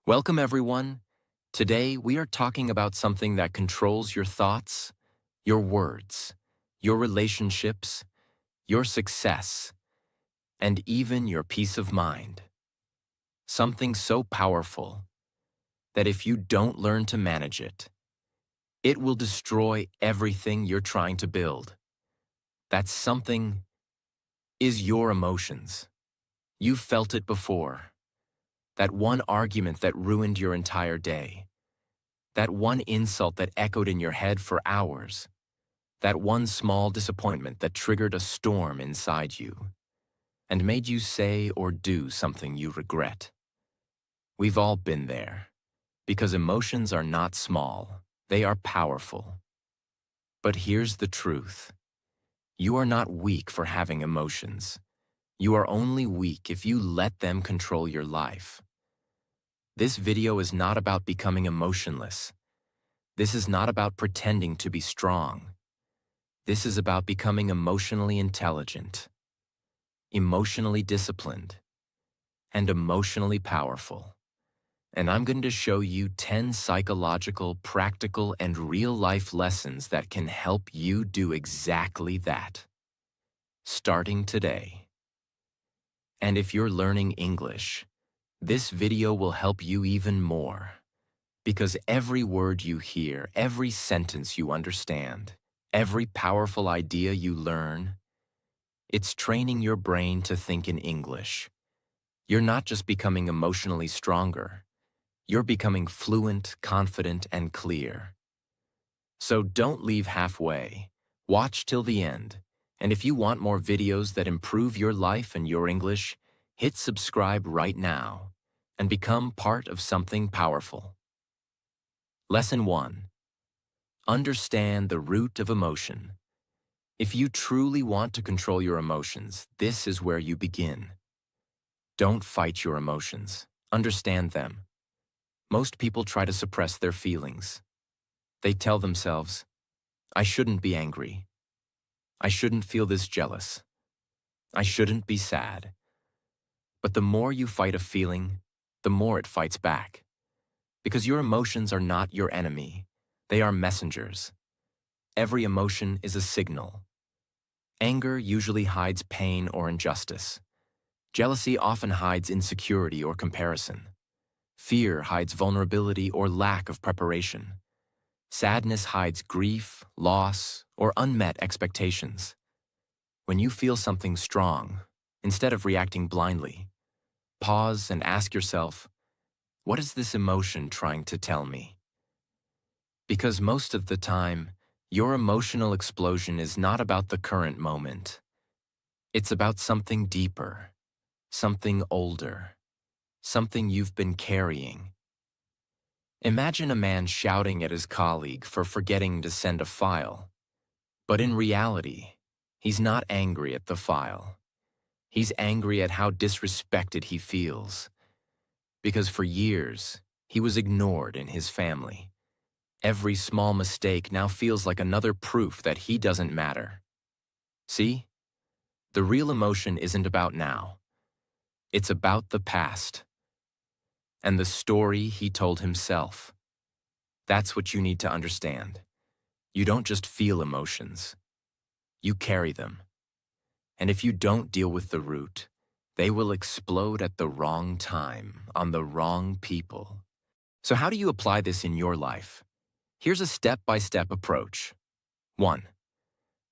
Welcome, everyone. Today, we are talking about something that controls your thoughts, your words, your relationships, your success, and even your peace of mind. Something so powerful that if you don't learn to manage it, it will destroy everything you're trying to build. That something is your emotions. You've felt it before. That one argument that ruined your entire day. That one insult that echoed in your head for hours. That one small disappointment that triggered a storm inside you and made you say or do something you regret. We've all been there, because emotions are not small, they are powerful. But here's the truth. You are not weak for having emotions. You are only weak if you let them control your life. This video is not about becoming emotionless. This is not about pretending to be strong. This is about becoming emotionally intelligent, emotionally disciplined, and emotionally powerful. And I'm going to show you 10 psychological, practical, and real-life lessons that can help you do exactly that, starting today. And if you're learning English, this video will help you even more, because every word you hear, every sentence you understand, every powerful idea you learn, it's training your brain to think in English. You're not just becoming emotionally stronger. You're becoming fluent, confident, and clear. So don't leave halfway. Watch till the end. And if you want more videos that improve your life and your English, hit subscribe right now and become part of something powerful. Lesson 1. Understand the root of emotion. If you truly want to control your emotions, this is where you begin. Don't fight your emotions. Understand them. Most people try to suppress their feelings. They tell themselves, I shouldn't be angry. I shouldn't feel this jealous. I shouldn't be sad. But the more you fight a feeling, the more it fights back. Because your emotions are not your enemy. They are messengers. Every emotion is a signal. Anger usually hides pain or injustice. Jealousy often hides insecurity or comparison. Fear hides vulnerability or lack of preparation. Sadness hides grief, loss, or unmet expectations. When you feel something strong, instead of reacting blindly, pause and ask yourself, what is this emotion trying to tell me? Because most of the time, your emotional explosion is not about the current moment. It's about something deeper, something older, something you've been carrying. Imagine a man shouting at his colleague for forgetting to send a file. But in reality, he's not angry at the file. He's angry at how disrespected he feels. Because for years, he was ignored in his family. Every small mistake now feels like another proof that he doesn't matter. See? The real emotion isn't about now. It's about the past. And the story he told himself. That's what you need to understand. You don't just feel emotions. You carry them. And if you don't deal with the root, they will explode at the wrong time, on the wrong people. So how do you apply this in your life? Here's a step-by-step approach. 1.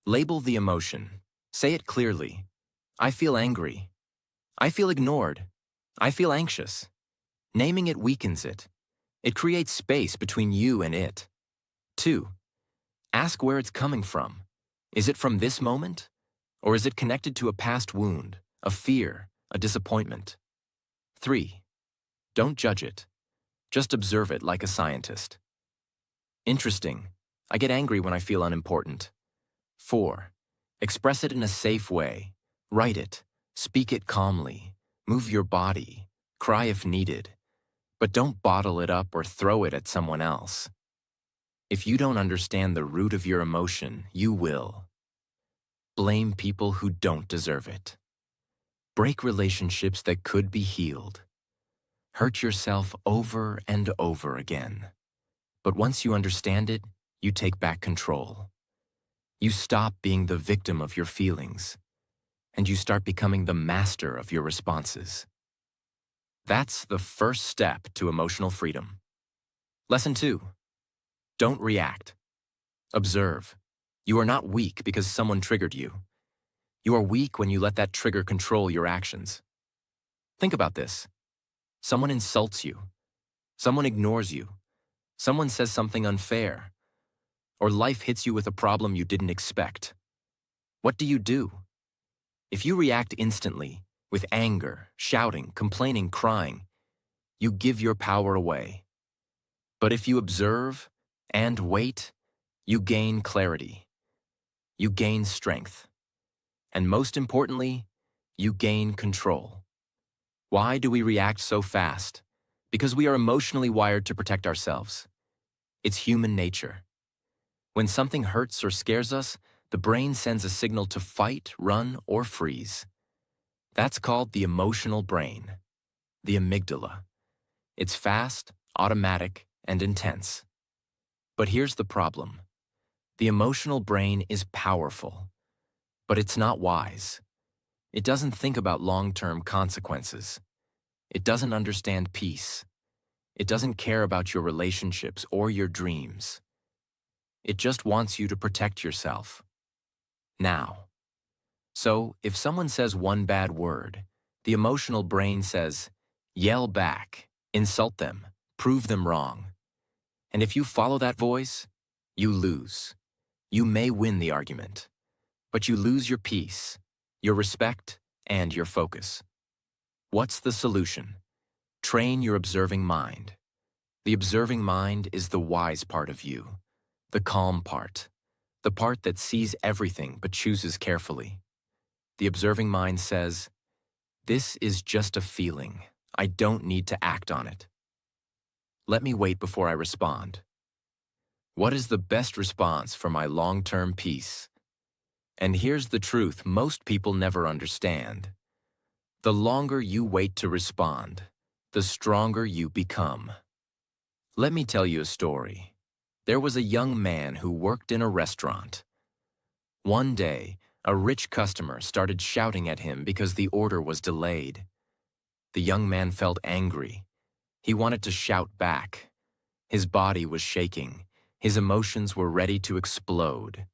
Label the emotion. Say it clearly. I feel angry. I feel ignored. I feel anxious. Naming it weakens it. It creates space between you and it. 2. Ask where it's coming from. Is it from this moment? Or is it connected to a past wound, a fear, a disappointment? 3. Don't judge it. Just observe it like a scientist. Interesting. I get angry when I feel unimportant. 4. Express it in a safe way. Write it. Speak it calmly. Move your body. Cry if needed. But don't bottle it up or throw it at someone else. If you don't understand the root of your emotion, you will. Blame people who don't deserve it. Break relationships that could be healed. Hurt yourself over and over again. But once you understand it, you take back control. You stop being the victim of your feelings, and you start becoming the master of your responses. That's the first step to emotional freedom. Lesson 2. Don't react. Observe. You are not weak because someone triggered you. You are weak when you let that trigger control your actions. Think about this. Someone insults you. Someone ignores you. Someone says something unfair. Or life hits you with a problem you didn't expect. What do? If you react instantly, with anger, shouting, complaining, crying, you give your power away. But if you observe and wait, you gain clarity. You gain strength. And most importantly, you gain control. Why do we react so fast? Because we are emotionally wired to protect ourselves. It's human nature. When something hurts or scares us, the brain sends a signal to fight, run, or freeze. That's called the emotional brain, the amygdala. It's fast, automatic, and intense. But here's the problem. The emotional brain is powerful, but it's not wise. It doesn't think about long-term consequences. It doesn't understand peace. It doesn't care about your relationships or your dreams. It just wants you to protect yourself. Now. So, if someone says one bad word, the emotional brain says, yell back, insult them, prove them wrong. And if you follow that voice, you lose. You may win the argument, but you lose your peace, your respect, and your focus. What's the solution? Train your observing mind. The observing mind is the wise part of you, the calm part, the part that sees everything but chooses carefully. The observing mind says, this is just a feeling. I don't need to act on it. Let me wait before I respond. What is the best response for my long-term peace? And here's the truth most people never understand. The longer you wait to respond, the stronger you become. Let me tell you a story. There was a young man who worked in a restaurant. One day, a rich customer started shouting at him because the order was delayed. The young man felt angry. He wanted to shout back. His body was shaking. His emotions were ready to explode.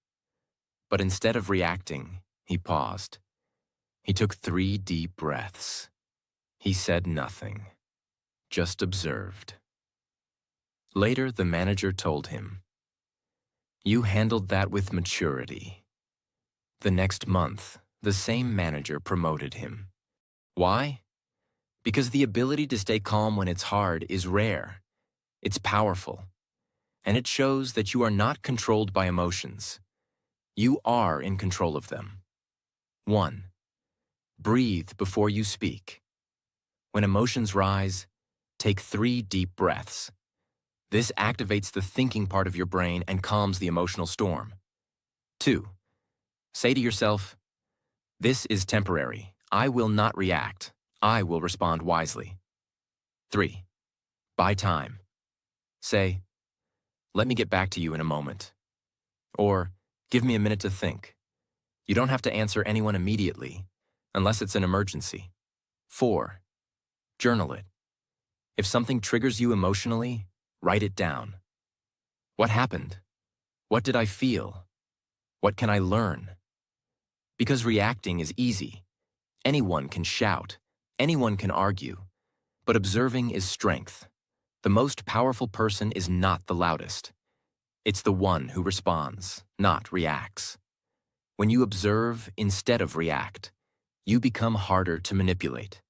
But instead of reacting, he paused. He took 3 deep breaths. He said nothing, just observed. Later, the manager told him, "You handled that with maturity." The next month, the same manager promoted him. Why? Because the ability to stay calm when it's hard is rare. It's powerful. And it shows that you are not controlled by emotions. You are in control of them. 1. Breathe before you speak. When emotions rise, take 3 deep breaths. This activates the thinking part of your brain and calms the emotional storm. 2. Say to yourself, "This is temporary. I will not react. I will respond wisely." 3. Buy time. Say, "Let me get back to you in a moment." Or, "Give me a minute to think." You don't have to answer anyone immediately, unless it's an emergency. 4. Journal it. If something triggers you emotionally, write it down. What happened? What did I feel? What can I learn? Because reacting is easy. Anyone can shout. Anyone can argue. But observing is strength. The most powerful person is not the loudest. It's the one who responds, not reacts. When you observe instead of react, you become harder to manipulate.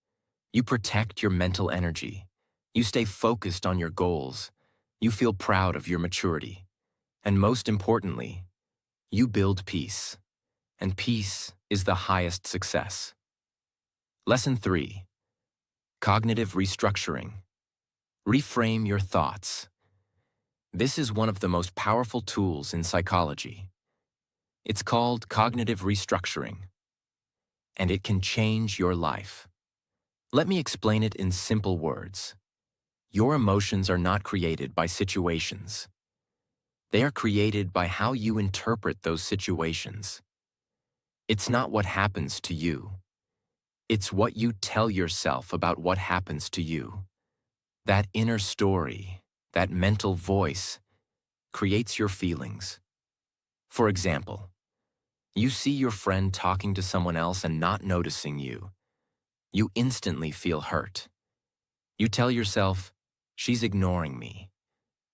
You protect your mental energy. You stay focused on your goals. You feel proud of your maturity. And most importantly, you build peace. And peace is the highest success. Lesson 3. Cognitive restructuring. Reframe your thoughts. This is one of the most powerful tools in psychology. It's called cognitive restructuring, and it can change your life. Let me explain it in simple words. Your emotions are not created by situations. They are created by how you interpret those situations. It's not what happens to you. It's what you tell yourself about what happens to you. That inner story, that mental voice, creates your feelings. For example, you see your friend talking to someone else and not noticing you. You instantly feel hurt. You tell yourself, she's ignoring me.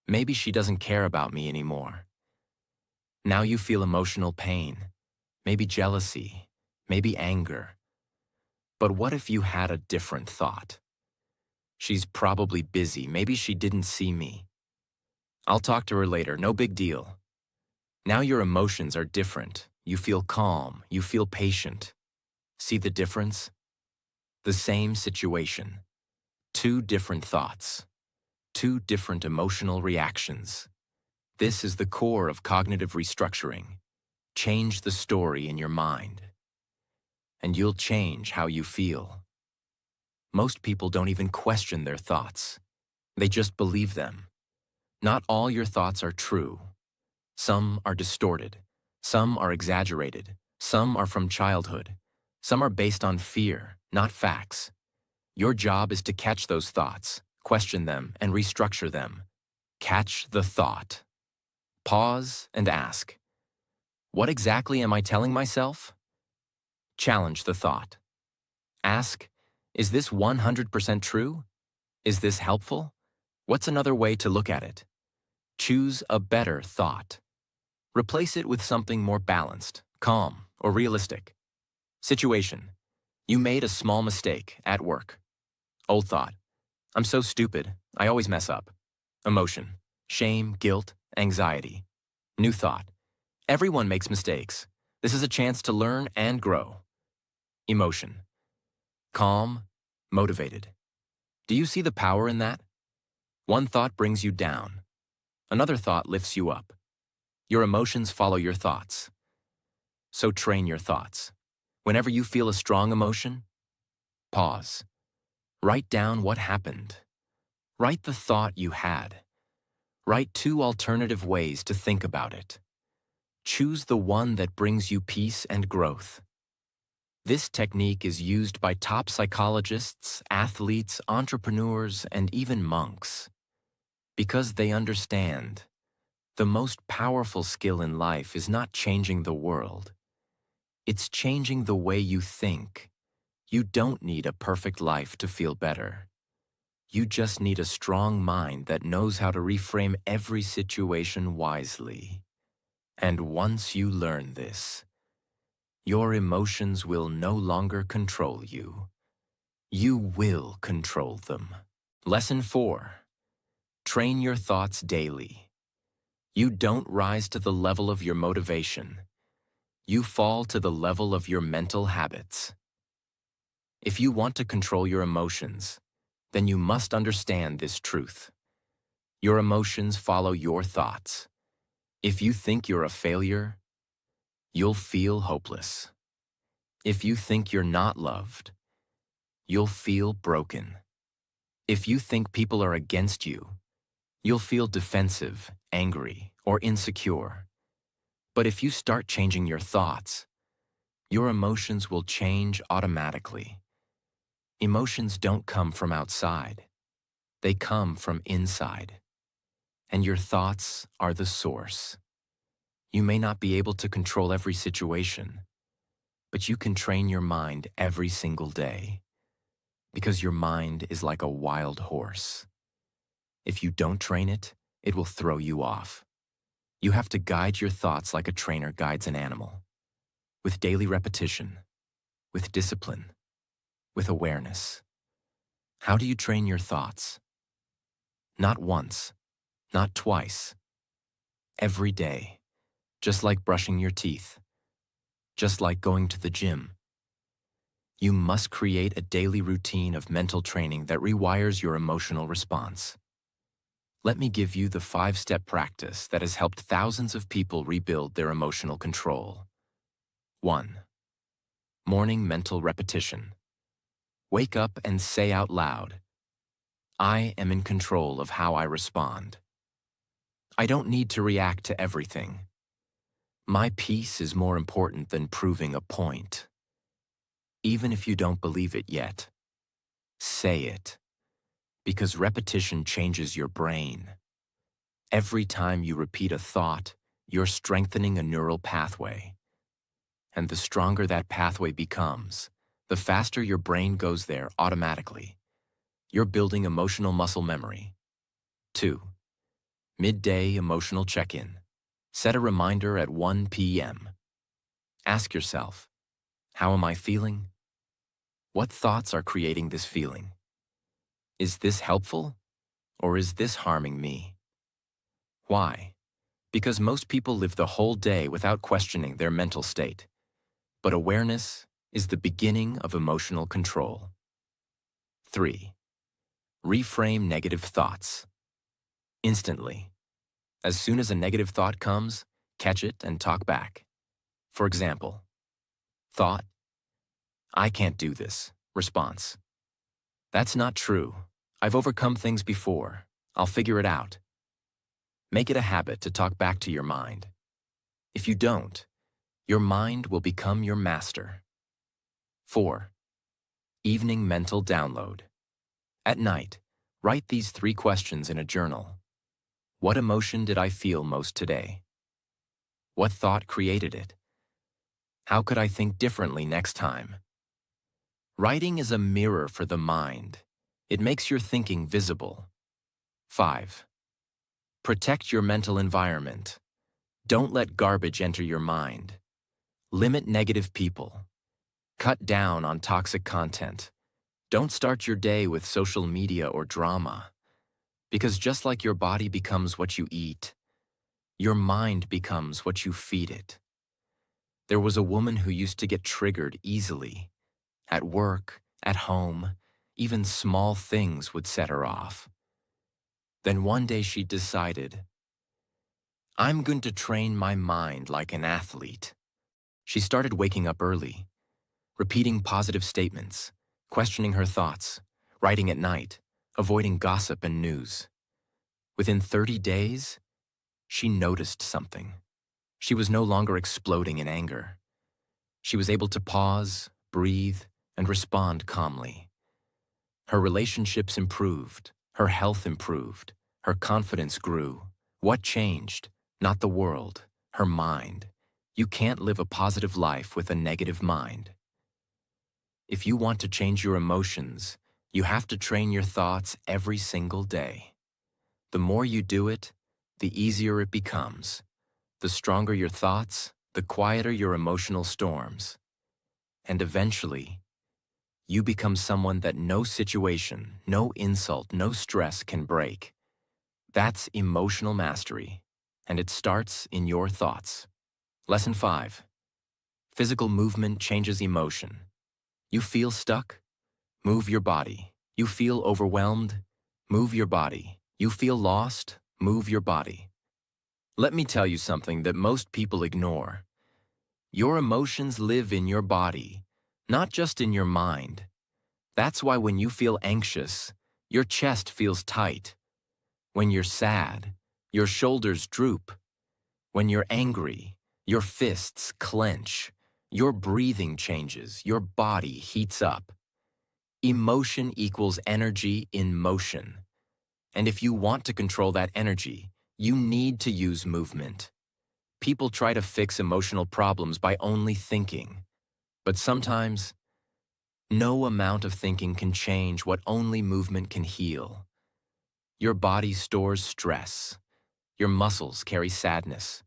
Maybe she doesn't care about me anymore. Now you feel emotional pain, maybe jealousy, maybe anger. But what if you had a different thought? She's probably busy, maybe she didn't see me. I'll talk to her later, no big deal. Now your emotions are different. You feel calm, you feel patient. See the difference? The same situation. Two different thoughts. Two different emotional reactions. This is the core of cognitive restructuring. Change the story in your mind, and you'll change how you feel. Most people don't even question their thoughts. They just believe them. Not all your thoughts are true. Some are distorted. Some are exaggerated. Some are from childhood. Some are based on fear, not facts. Your job is to catch those thoughts, question them, and restructure them. Catch the thought. Pause and ask, what exactly am I telling myself? Challenge the thought. Ask, is this 100% true? Is this helpful? What's another way to look at it? Choose a better thought. Replace it with something more balanced, calm, or realistic. Situation. You made a small mistake at work. Old thought. I'm so stupid. I always mess up. Emotion. Shame, guilt, anxiety. New thought. Everyone makes mistakes. This is a chance to learn and grow. Emotion. Calm, motivated. Do you see the power in that? One thought brings you down. Another thought lifts you up. Your emotions follow your thoughts. So train your thoughts. Whenever you feel a strong emotion, pause. Write down what happened. Write the thought you had. Write 2 alternative ways to think about it. Choose the one that brings you peace and growth. This technique is used by top psychologists, athletes, entrepreneurs, and even monks. Because they understand, the most powerful skill in life is not changing the world. It's changing the way you think. You don't need a perfect life to feel better. You just need a strong mind that knows how to reframe every situation wisely. And once you learn this, your emotions will no longer control you. You will control them. Lesson 4. Train your thoughts daily. You don't rise to the level of your motivation. You fall to the level of your mental habits. If you want to control your emotions, then you must understand this truth. Your emotions follow your thoughts. If you think you're a failure, you'll feel hopeless. If you think you're not loved, you'll feel broken. If you think people are against you, you'll feel defensive, angry, or insecure. But if you start changing your thoughts, your emotions will change automatically. Emotions don't come from outside. They come from inside. And your thoughts are the source. You may not be able to control every situation, but you can train your mind every single day. Because your mind is like a wild horse. If you don't train it, it will throw you off. You have to guide your thoughts like a trainer guides an animal. With daily repetition, with discipline, with awareness. How do you train your thoughts? Not once, not twice. Every day, just like brushing your teeth, just like going to the gym. You must create a daily routine of mental training that rewires your emotional response. Let me give you the 5-step practice that has helped thousands of people rebuild their emotional control. 1. Morning mental repetition. Wake up and say out loud, I am in control of how I respond. I don't need to react to everything. My peace is more important than proving a point. Even if you don't believe it yet, say it, because repetition changes your brain. Every time you repeat a thought, you're strengthening a neural pathway. And the stronger that pathway becomes, the faster your brain goes there automatically. You're building emotional muscle memory. 2. Midday emotional check-in. Set a reminder at 1 p.m. Ask yourself, how am I feeling? What thoughts are creating this feeling? Is this helpful, or is this harming me? Why? Because most people live the whole day without questioning their mental state. But awareness is the beginning of emotional control. 3. Reframe negative thoughts. Instantly. As soon as a negative thought comes, catch it and talk back. For example, thought, I can't do this. Response, that's not true. I've overcome things before. I'll figure it out. Make it a habit to talk back to your mind. If you don't, your mind will become your master. 4. Evening mental download. At night, write these 3 questions in a journal. What emotion did I feel most today? What thought created it? How could I think differently next time? Writing is a mirror for the mind. It makes your thinking visible. 5. Protect your mental environment. Don't let garbage enter your mind. Limit negative people. Cut down on toxic content. Don't start your day with social media or drama. Because just like your body becomes what you eat, your mind becomes what you feed it. There was a woman who used to get triggered easily. At work, at home, even small things would set her off. Then one day she decided, I'm going to train my mind like an athlete. She started waking up early, repeating positive statements, questioning her thoughts, writing at night, avoiding gossip and news. Within 30 days, she noticed something. She was no longer exploding in anger. She was able to pause, breathe, and respond calmly. Her relationships improved, her health improved, her confidence grew. What changed? Not the world, her mind. You can't live a positive life with a negative mind. If you want to change your emotions, you have to train your thoughts every single day. The more you do it, the easier it becomes. The stronger your thoughts, the quieter your emotional storms. And eventually, you become someone that no situation, no insult, no stress can break. That's emotional mastery, and it starts in your thoughts. Lesson 5. Physical movement changes emotion. You feel stuck? Move your body. You feel overwhelmed? Move your body. You feel lost? Move your body. Let me tell you something that most people ignore. Your emotions live in your body, not just in your mind. That's why when you feel anxious, your chest feels tight. When you're sad, your shoulders droop. When you're angry, your fists clench. Your breathing changes. Your body heats up. Emotion equals energy in motion. And if you want to control that energy, you need to use movement. People try to fix emotional problems by only thinking. But sometimes, no amount of thinking can change what only movement can heal. Your body stores stress. Your muscles carry sadness.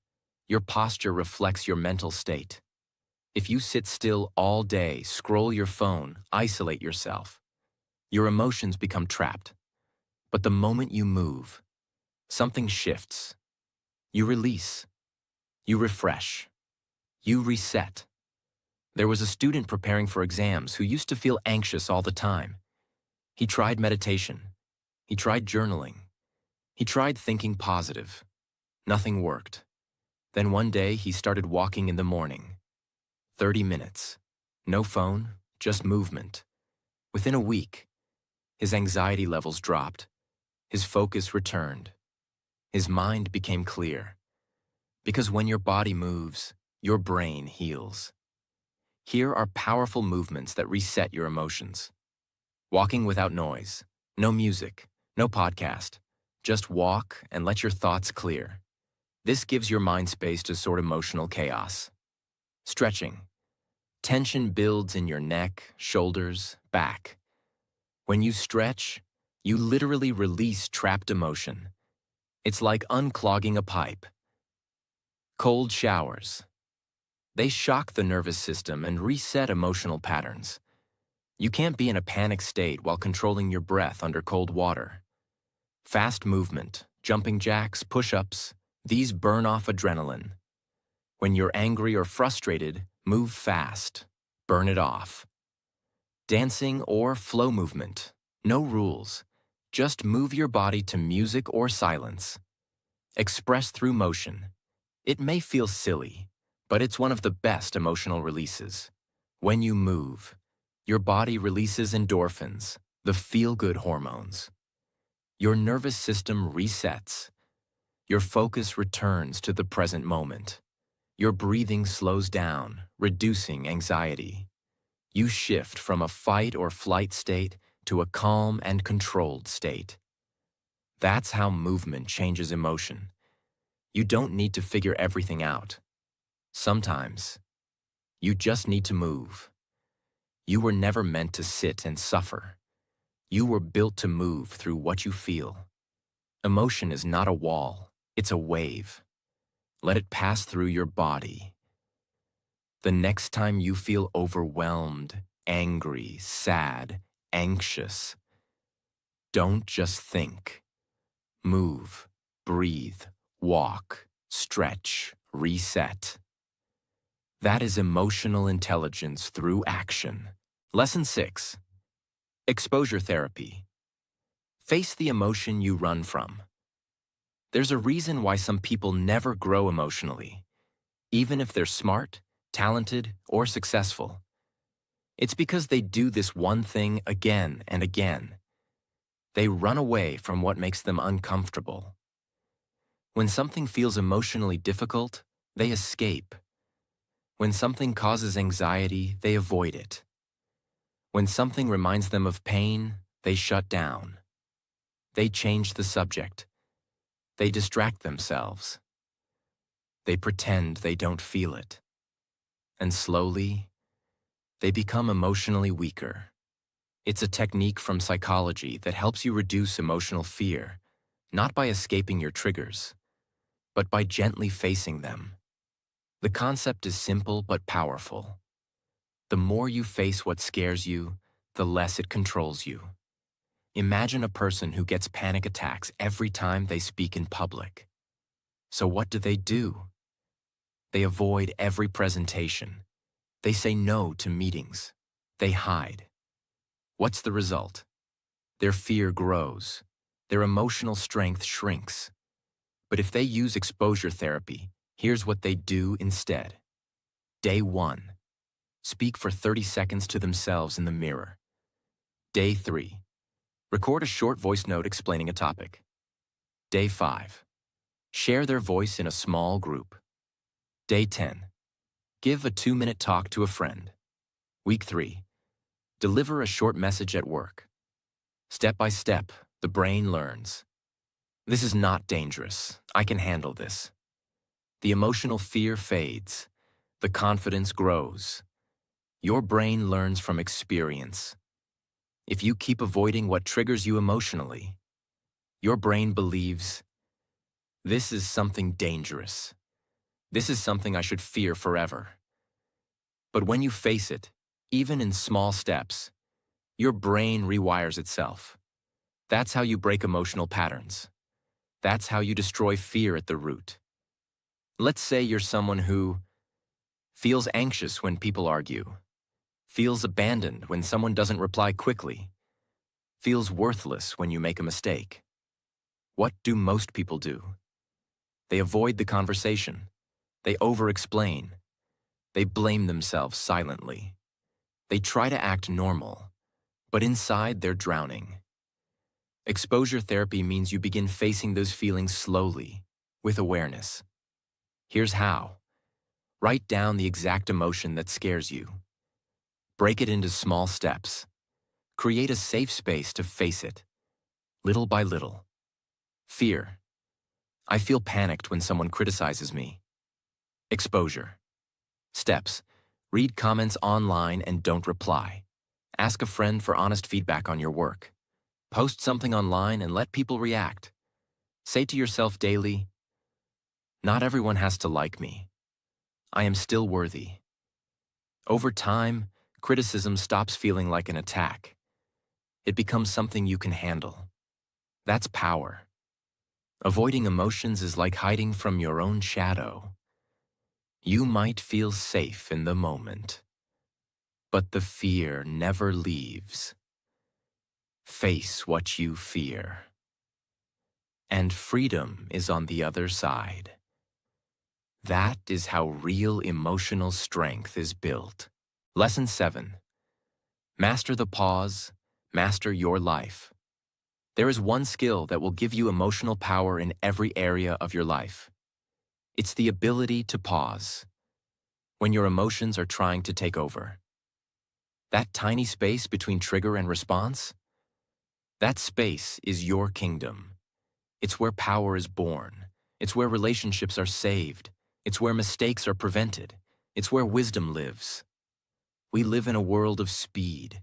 Your posture reflects your mental state. If you sit still all day, scroll your phone, isolate yourself, your emotions become trapped. But the moment you move, something shifts. You release. You refresh. You reset. There was a student preparing for exams who used to feel anxious all the time. He tried meditation. He tried journaling. He tried thinking positive. Nothing worked. Then one day he started walking in the morning. 30 minutes. No phone, just movement. Within a week, his anxiety levels dropped, his focus returned, his mind became clear. Because when your body moves, your brain heals. Here are powerful movements that reset your emotions. Walking without noise, no music, no podcast. Just walk and let your thoughts clear. This gives your mind space to sort emotional chaos. Stretching. Tension builds in your neck, shoulders, back. When you stretch, you literally release trapped emotion. It's like unclogging a pipe. Cold showers. They shock the nervous system and reset emotional patterns. You can't be in a panic state while controlling your breath under cold water. Fast movement, jumping jacks, push-ups, these burn off adrenaline. When you're angry or frustrated, move fast. Burn it off. Dancing or flow movement. No rules. Just move your body to music or silence. Express through motion. It may feel silly, but it's one of the best emotional releases. When you move, your body releases endorphins, the feel-good hormones. Your nervous system resets. Your focus returns to the present moment. Your breathing slows down, reducing anxiety. You shift from a fight or flight state to a calm and controlled state. That's how movement changes emotion. You don't need to figure everything out. Sometimes, you just need to move. You were never meant to sit and suffer. You were built to move through what you feel. Emotion is not a wall, it's a wave. Let it pass through your body. The next time you feel overwhelmed, angry, sad, anxious, don't just think. Move, breathe, walk, stretch, reset. That is emotional intelligence through action. Lesson 6. Exposure therapy. Face the emotion you run from. There's a reason why some people never grow emotionally, even if they're smart, talented, or successful. It's because they do this one thing again and again. They run away from what makes them uncomfortable. When something feels emotionally difficult, they escape. When something causes anxiety, they avoid it. When something reminds them of pain, they shut down. They change the subject. They distract themselves. They pretend they don't feel it. And slowly, they become emotionally weaker. It's a technique from psychology that helps you reduce emotional fear, not by escaping your triggers, but by gently facing them. The concept is simple but powerful. The more you face what scares you, the less it controls you. Imagine a person who gets panic attacks every time they speak in public. So what do? They avoid every presentation. They say no to meetings. They hide. What's the result? Their fear grows. Their emotional strength shrinks. But if they use exposure therapy, here's what they do instead. Day 1. Speak for 30 seconds to themselves in the mirror. Day 3. Record a short voice note explaining a topic. Day 5. Share their voice in a small group. Day 10. Give a 2-minute talk to a friend. Week 3. Deliver a short message at work. Step by step, the brain learns. This is not dangerous. I can handle this. The emotional fear fades. The confidence grows. Your brain learns from experience. If you keep avoiding what triggers you emotionally, your brain believes, this is something dangerous. This is something I should fear forever. But when you face it, even in small steps, your brain rewires itself. That's how you break emotional patterns. That's how you destroy fear at the root. Let's say you're someone who feels anxious when people argue, feels abandoned when someone doesn't reply quickly, feels worthless when you make a mistake. What do most people do? They avoid the conversation. They over-explain. They blame themselves silently. They try to act normal, but inside they're drowning. Exposure therapy means you begin facing those feelings slowly, with awareness. Here's how. Write down the exact emotion that scares you. Break it into small steps. Create a safe space to face it, little by little. Fear. I feel panicked when someone criticizes me. Exposure. Steps. Read comments online and don't reply. Ask a friend for honest feedback on your work. Post something online and let people react. Say to yourself daily, not everyone has to like me. I am still worthy. Over time, criticism stops feeling like an attack. It becomes something you can handle. That's power. Avoiding emotions is like hiding from your own shadow. You might feel safe in the moment, but the fear never leaves. Face what you fear. And freedom is on the other side. That is how real emotional strength is built. Lesson 7. Master the pause, master your life. There is one skill that will give you emotional power in every area of your life. It's the ability to pause when your emotions are trying to take over. That tiny space between trigger and response, that space is your kingdom. It's where power is born. It's where relationships are saved. It's where mistakes are prevented. It's where wisdom lives. We live in a world of speed.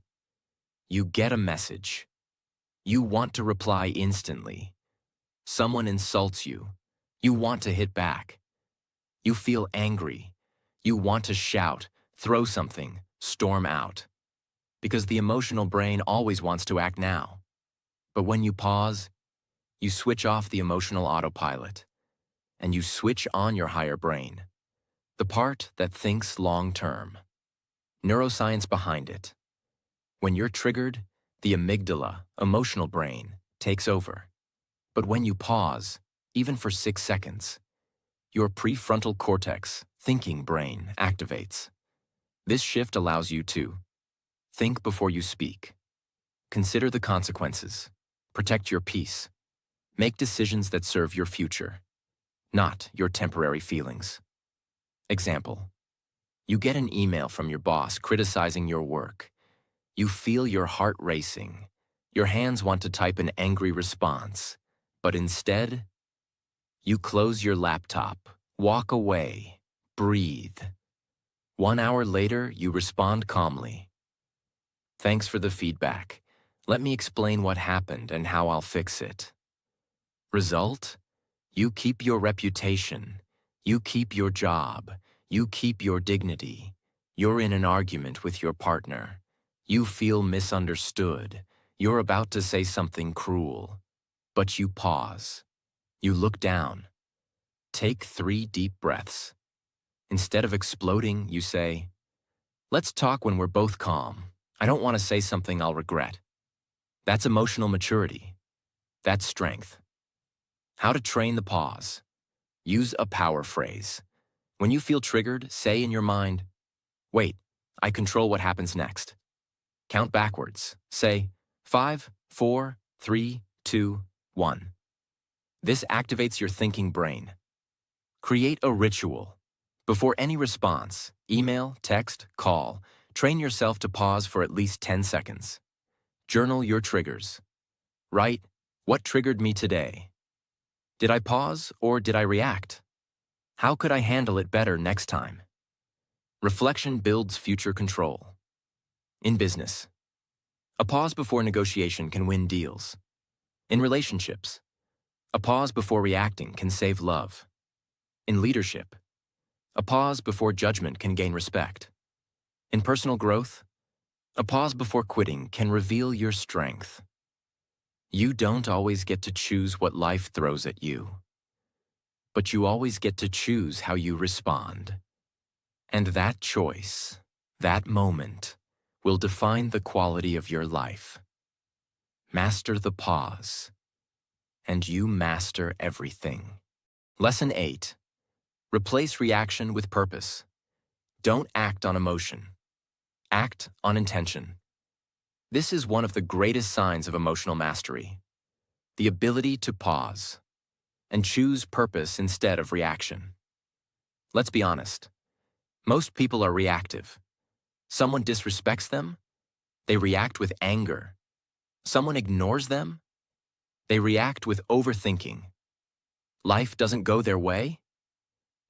You get a message. You want to reply instantly. Someone insults you. You want to hit back. You feel angry. You want to shout, throw something, storm out. Because the emotional brain always wants to act now. But when you pause, you switch off the emotional autopilot, and you switch on your higher brain, the part that thinks long-term. Neuroscience behind it. When you're triggered, the amygdala, emotional brain, takes over. But when you pause, even for 6 seconds, your prefrontal cortex, thinking brain, activates. This shift allows you to think before you speak, consider the consequences, protect your peace, make decisions that serve your future, not your temporary feelings. Example. You get an email from your boss criticizing your work. You feel your heart racing. Your hands want to type an angry response, but instead, you close your laptop, walk away, breathe. 1 hour later, you respond calmly. Thanks for the feedback. Let me explain what happened and how I'll fix it. Result? You keep your reputation. You keep your job. You keep your dignity. You're in an argument with your partner. You feel misunderstood. You're about to say something cruel. But you pause. You look down. Take 3 deep breaths. Instead of exploding, you say, let's talk when we're both calm. I don't want to say something I'll regret. That's emotional maturity. That's strength. How to train the pause. Use a power phrase. When you feel triggered, say in your mind, wait, I control what happens next. Count backwards. Say 5, 4, 3, 2, 1. This activates your thinking brain. Create a ritual. Before any response, email, text, call, train yourself to pause for at least 10 seconds. Journal your triggers. Write, what triggered me today? Did I pause or did I react? How could I handle it better next time? Reflection builds future control. In business, a pause before negotiation can win deals. In relationships, a pause before reacting can save love. In leadership, a pause before judgment can gain respect. In personal growth, a pause before quitting can reveal your strength. You don't always get to choose what life throws at you, but you always get to choose how you respond. And that choice, that moment, will define the quality of your life. Master the pause, and you master everything. Lesson 8. Replace reaction with purpose. Don't act on emotion. Act on intention. This is one of the greatest signs of emotional mastery, the ability to pause and choose purpose instead of reaction. Let's be honest. Most people are reactive. Someone disrespects them, they react with anger. Someone ignores them, they react with overthinking. Life doesn't go their way,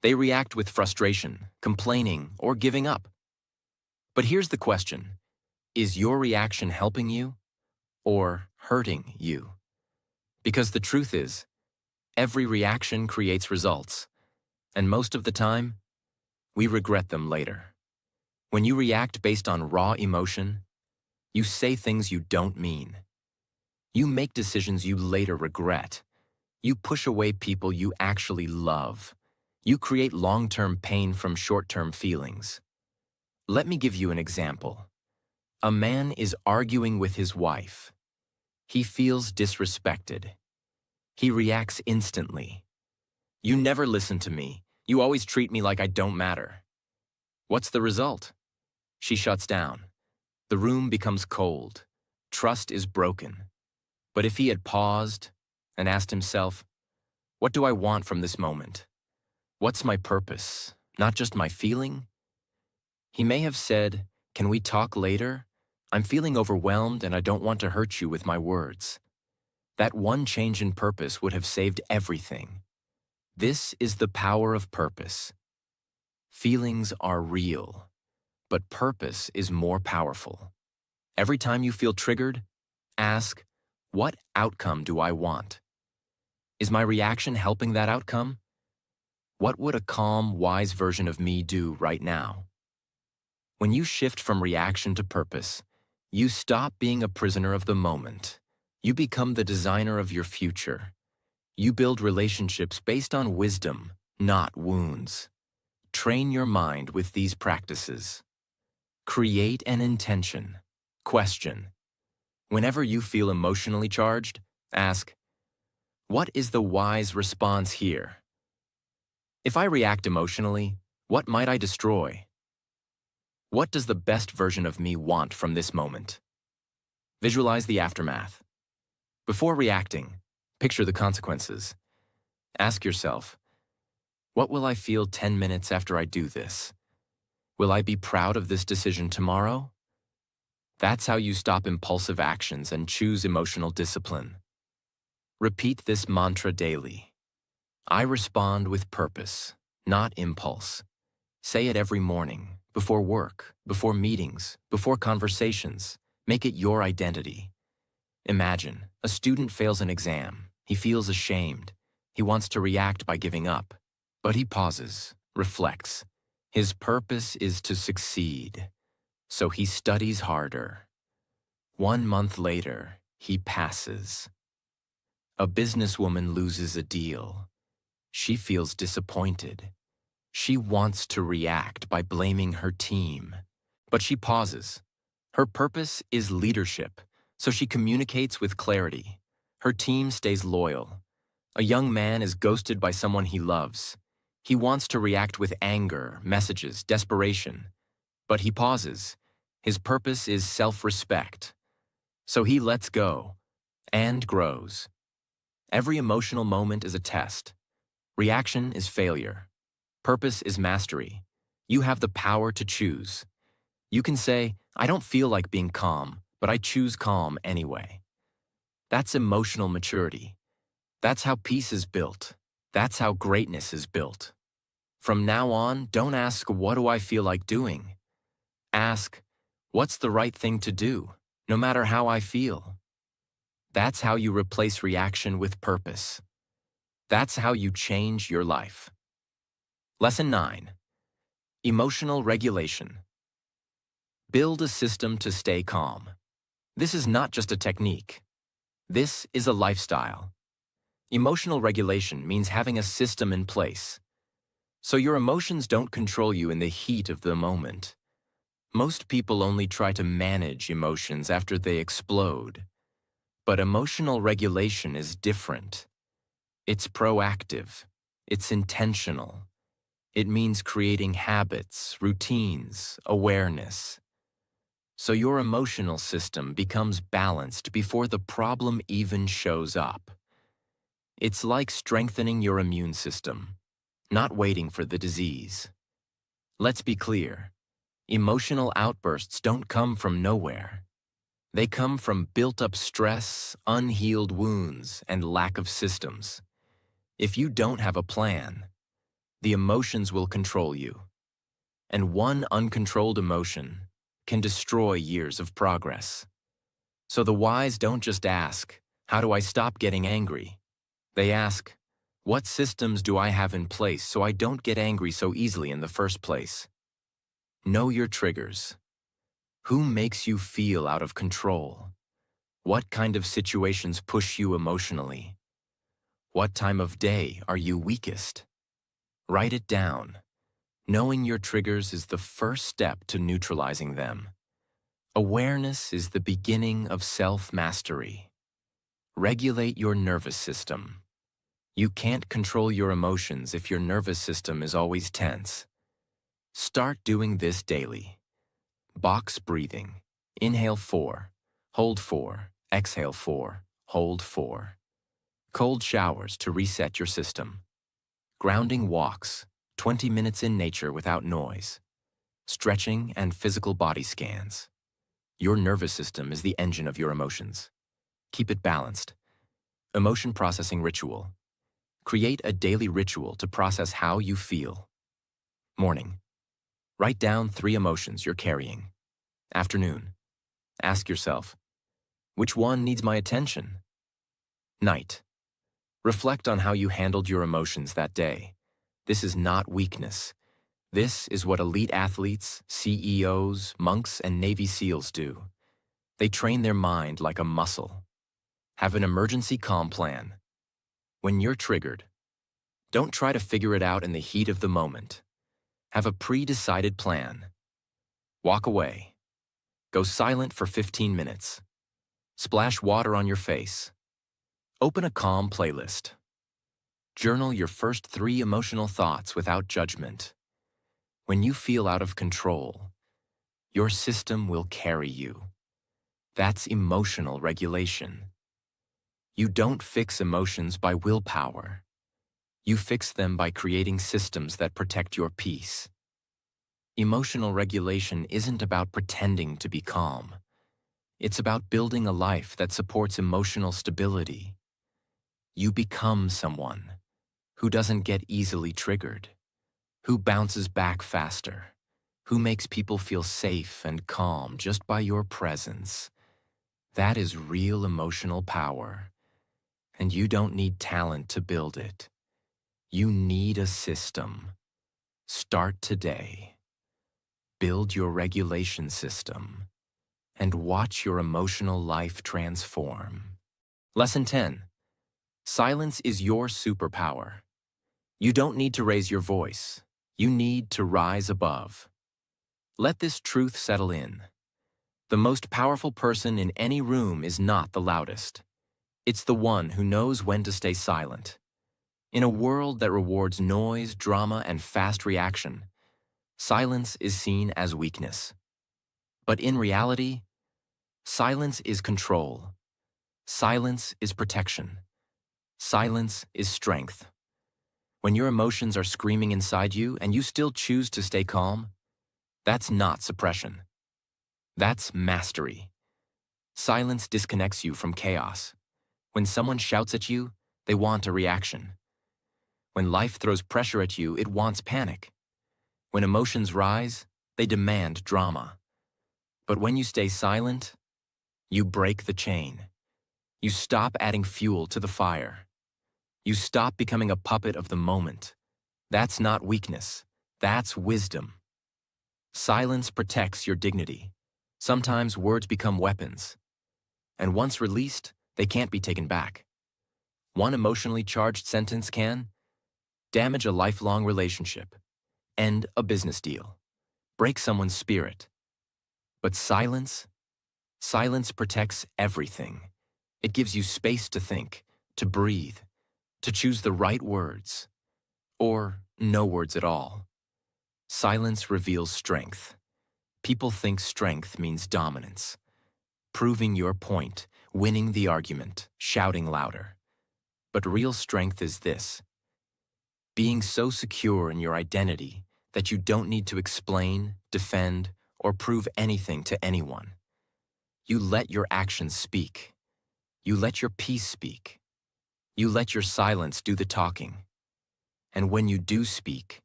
they react with frustration, complaining, or giving up. But here's the question. Is your reaction helping you or hurting you? Because the truth is, every reaction creates results, and most of the time, we regret them later. When you react based on raw emotion, you say things you don't mean. You make decisions you later regret. You push away people you actually love. You create long-term pain from short-term feelings. Let me give you an example. A man is arguing with his wife. He feels disrespected. He reacts instantly. You never listen to me. You always treat me like I don't matter. What's the result? She shuts down. The room becomes cold. Trust is broken. But if he had paused and asked himself, what do I want from this moment? What's my purpose, not just my feeling? He may have said, can we talk later? I'm feeling overwhelmed and I don't want to hurt you with my words. That one change in purpose would have saved everything. This is the power of purpose. Feelings are real, but purpose is more powerful. Every time you feel triggered, ask, what outcome do I want? Is my reaction helping that outcome? What would a calm, wise version of me do right now? When you shift from reaction to purpose, you stop being a prisoner of the moment. You become the designer of your future. You build relationships based on wisdom, not wounds. Train your mind with these practices. Create an intention. Question. Whenever you feel emotionally charged, ask, what is the wise response here? If I react emotionally, what might I destroy? What does the best version of me want from this moment? Visualize the aftermath. Before reacting, picture the consequences. Ask yourself, what will I feel 10 minutes after I do this? Will I be proud of this decision tomorrow? That's how you stop impulsive actions and choose emotional discipline. Repeat this mantra daily. I respond with purpose, not impulse. Say it every morning, before work, before meetings, before conversations. Make it your identity. Imagine, a student fails an exam. He feels ashamed. He wants to react by giving up. But he pauses, reflects. His purpose is to succeed. So he studies harder. 1 month later, he passes. A businesswoman loses a deal. She feels disappointed. She wants to react by blaming her team. But she pauses. Her purpose is leadership, so she communicates with clarity. Her team stays loyal. A young man is ghosted by someone he loves. He wants to react with anger, messages, desperation. But he pauses. His purpose is self-respect. So he lets go and grows. Every emotional moment is a test. Reaction is failure. Purpose is mastery. You have the power to choose. You can say, I don't feel like being calm, but I choose calm anyway. That's emotional maturity. That's how peace is built. That's how greatness is built. From now on, don't ask, what do I feel like doing? Ask, what's the right thing to do, no matter how I feel? That's how you replace reaction with purpose. That's how you change your life. Lesson 9. Emotional regulation. Build a system to stay calm. This is not just a technique. This is a lifestyle. Emotional regulation means having a system in place. So your emotions don't control you in the heat of the moment. Most people only try to manage emotions after they explode. But emotional regulation is different. It's proactive. It's intentional. It means creating habits, routines, awareness. so your emotional system becomes balanced before the problem even shows up. It's like strengthening your immune system, not waiting for the disease. Let's be clear, emotional outbursts don't come from nowhere. They come from built-up stress, unhealed wounds, and lack of systems. If you don't have a plan, the emotions will control you. And one uncontrolled emotion can destroy years of progress. So the wise don't just ask, how do I stop getting angry? They ask, what systems do I have in place so I don't get angry so easily in the first place? Know your triggers. Who makes you feel out of control? What kind of situations push you emotionally? What time of day are you weakest? Write it down. Knowing your triggers is the first step to neutralizing them. Awareness is the beginning of self-mastery. Regulate your nervous system. You can't control your emotions if your nervous system is always tense. Start doing this daily. Box breathing. Inhale 4, hold 4, exhale 4, hold 4. Cold showers to reset your system. Grounding walks, 20 minutes in nature without noise. Stretching and physical body scans. Your nervous system is the engine of your emotions. Keep it balanced. Emotion processing ritual. Create a daily ritual to process how you feel. Morning. Write down 3 emotions you're carrying. Afternoon. Ask yourself, which one needs my attention? Night. Reflect on how you handled your emotions that day. This is not weakness. This is what elite athletes, CEOs, monks, and Navy SEALs do. They train their mind like a muscle. Have an emergency calm plan. When you're triggered, don't try to figure it out in the heat of the moment. Have a pre-decided plan. Walk away. Go silent for 15 minutes. Splash water on your face. Open a calm playlist. Journal your first 3 emotional thoughts without judgment. When you feel out of control, your system will carry you. That's emotional regulation. You don't fix emotions by willpower. You fix them by creating systems that protect your peace. Emotional regulation isn't about pretending to be calm. It's about building a life that supports emotional stability. You become someone who doesn't get easily triggered, who bounces back faster, who makes people feel safe and calm just by your presence. That is real emotional power, and you don't need talent to build it. You need a system. Start today. Build your regulation system, and watch your emotional life transform. Lesson 10. Silence is your superpower. You don't need to raise your voice. You need to rise above. Let this truth settle in. The most powerful person in any room is not the loudest. It's the one who knows when to stay silent. In a world that rewards noise, drama, and fast reaction, silence is seen as weakness. But in reality, silence is control. Silence is protection. Silence is strength. When your emotions are screaming inside you and you still choose to stay calm, that's not suppression. That's mastery. Silence disconnects you from chaos. When someone shouts at you, they want a reaction. When life throws pressure at you, it wants panic. When emotions rise, they demand drama. But when you stay silent, you break the chain. You stop adding fuel to the fire. You stop becoming a puppet of the moment. That's not weakness. That's wisdom. Silence protects your dignity. Sometimes words become weapons. And once released, they can't be taken back. One emotionally charged sentence can damage a lifelong relationship, end a business deal, break someone's spirit. But silence protects everything. It gives you space to think, to breathe, to choose the right words, or no words at all. Silence reveals strength. People think strength means dominance, proving your point, winning the argument, shouting louder. But real strength is this: being so secure in your identity that you don't need to explain, defend, or prove anything to anyone. You let your actions speak. You let your peace speak. You let your silence do the talking. And when you do speak,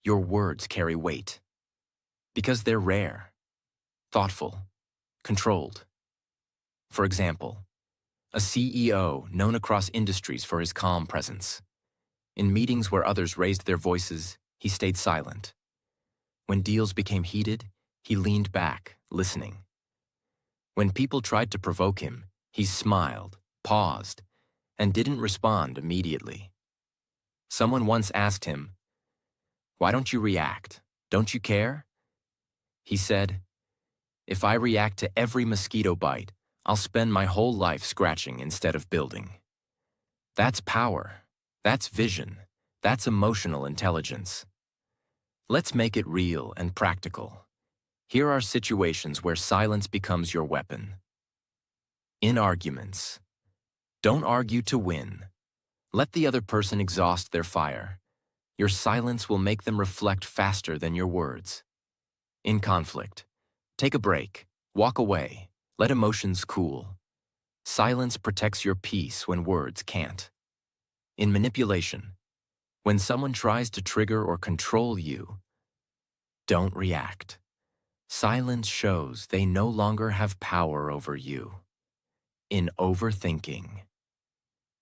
your words carry weight. Because they're rare, thoughtful, controlled. For example, a CEO known across industries for his calm presence. In meetings where others raised their voices, he stayed silent. When deals became heated, he leaned back, listening. When people tried to provoke him, he smiled, paused, and didn't respond immediately. Someone once asked him, "Why don't you react? Don't you care?" He said, "If I react to every mosquito bite, I'll spend my whole life scratching instead of building." That's power. That's vision. That's emotional intelligence. Let's make it real and practical. Here are situations where silence becomes your weapon. In arguments. Don't argue to win. Let the other person exhaust their fire. Your silence will make them reflect faster than your words. In conflict. Take a break. Walk away. Let emotions cool. Silence protects your peace when words can't. In manipulation. When someone tries to trigger or control you, don't react. Silence shows they no longer have power over you. In overthinking.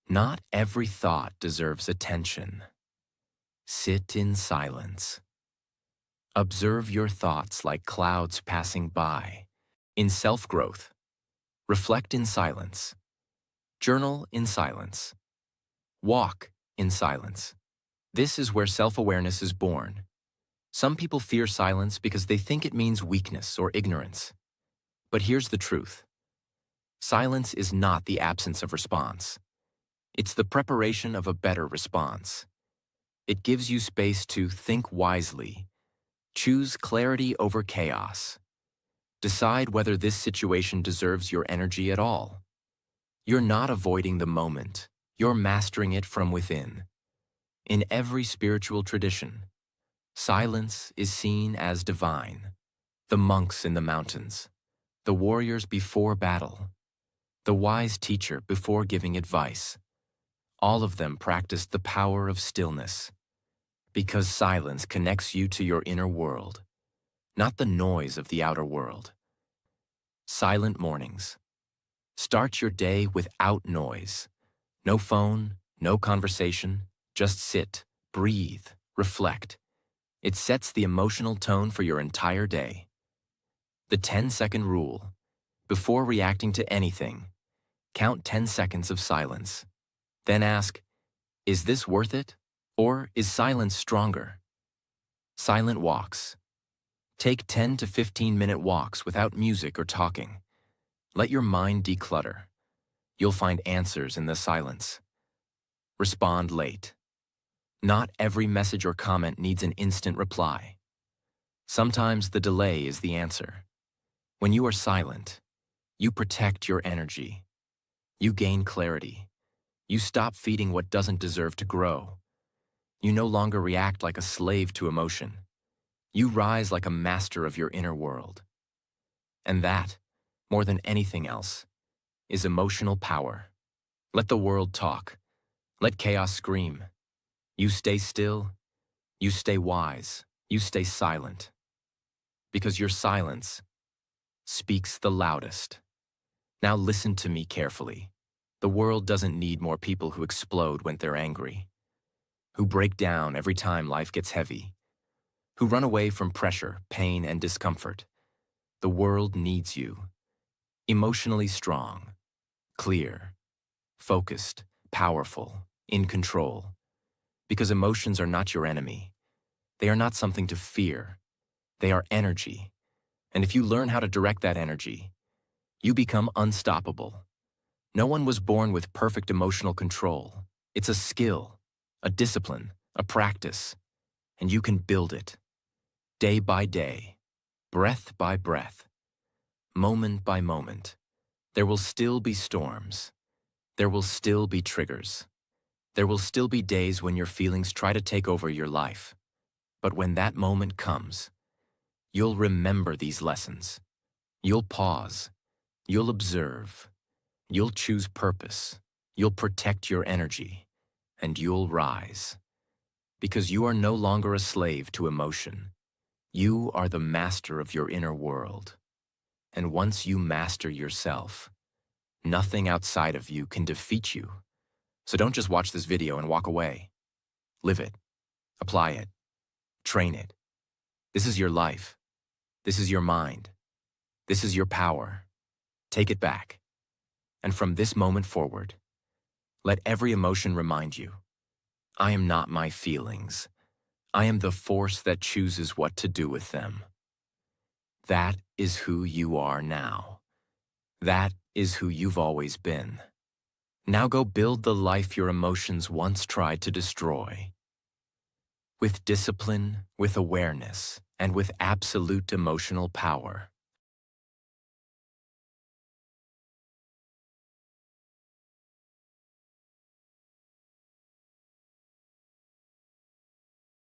Not every thought deserves attention. Sit in silence. Observe your thoughts like clouds passing by. In self-growth. Reflect in silence. Journal in silence. Walk in silence. This is where self-awareness is born. Some people fear silence because they think it means weakness or ignorance. But here's the truth. Silence is not the absence of response. It's the preparation of a better response. It gives you space to think wisely, choose clarity over chaos, decide whether this situation deserves your energy at all. You're not avoiding the moment, you're mastering it from within. In every spiritual tradition, silence is seen as divine. The monks in the mountains, the warriors before battle, the wise teacher before giving advice. All of them practiced the power of stillness, because silence connects you to your inner world, not the noise of the outer world. Silent mornings. Start your day without noise. No phone, no conversation, just sit, breathe, reflect. It sets the emotional tone for your entire day. The 10-second rule. Before reacting to anything, count 10 seconds of silence. Then ask, is this worth it? Or is silence stronger? Silent walks. Take 10 to 15-minute walks without music or talking. Let your mind declutter. You'll find answers in the silence. Respond late. Not every message or comment needs an instant reply. Sometimes the delay is the answer. When you are silent, you protect your energy. You gain clarity. You stop feeding what doesn't deserve to grow. You no longer react like a slave to emotion. You rise like a master of your inner world. And that, more than anything else, is emotional power. Let the world talk. Let chaos scream. You stay still. You stay wise. You stay silent. Because your silence speaks the loudest. Now listen to me carefully. The world doesn't need more people who explode when they're angry, who break down every time life gets heavy, who run away from pressure, pain, and discomfort. The world needs you. Emotionally strong, clear, focused, powerful, in control. Because emotions are not your enemy. They are not something to fear. They are energy. And if you learn how to direct that energy, you become unstoppable. No one was born with perfect emotional control. It's a skill, a discipline, a practice, and you can build it day by day. breath by breath, moment by moment. There will still be storms. There will still be triggers. There will still be days when your feelings try to take over your life. But when that moment comes, you'll remember these lessons. You'll pause. You'll observe. You'll choose purpose. You'll protect your energy. And you'll rise. Because you are no longer a slave to emotion. You are the master of your inner world. And once you master yourself, nothing outside of you can defeat you. So don't just watch this video and walk away. Live it. Apply it. Train it. This is your life. This is your mind. This is your power. Take it back. And from this moment forward, let every emotion remind you, I am not my feelings. I am the force that chooses what to do with them. That is who you are now. That is who you've always been. Now go build the life your emotions once tried to destroy. With discipline, with awareness, and with absolute emotional power.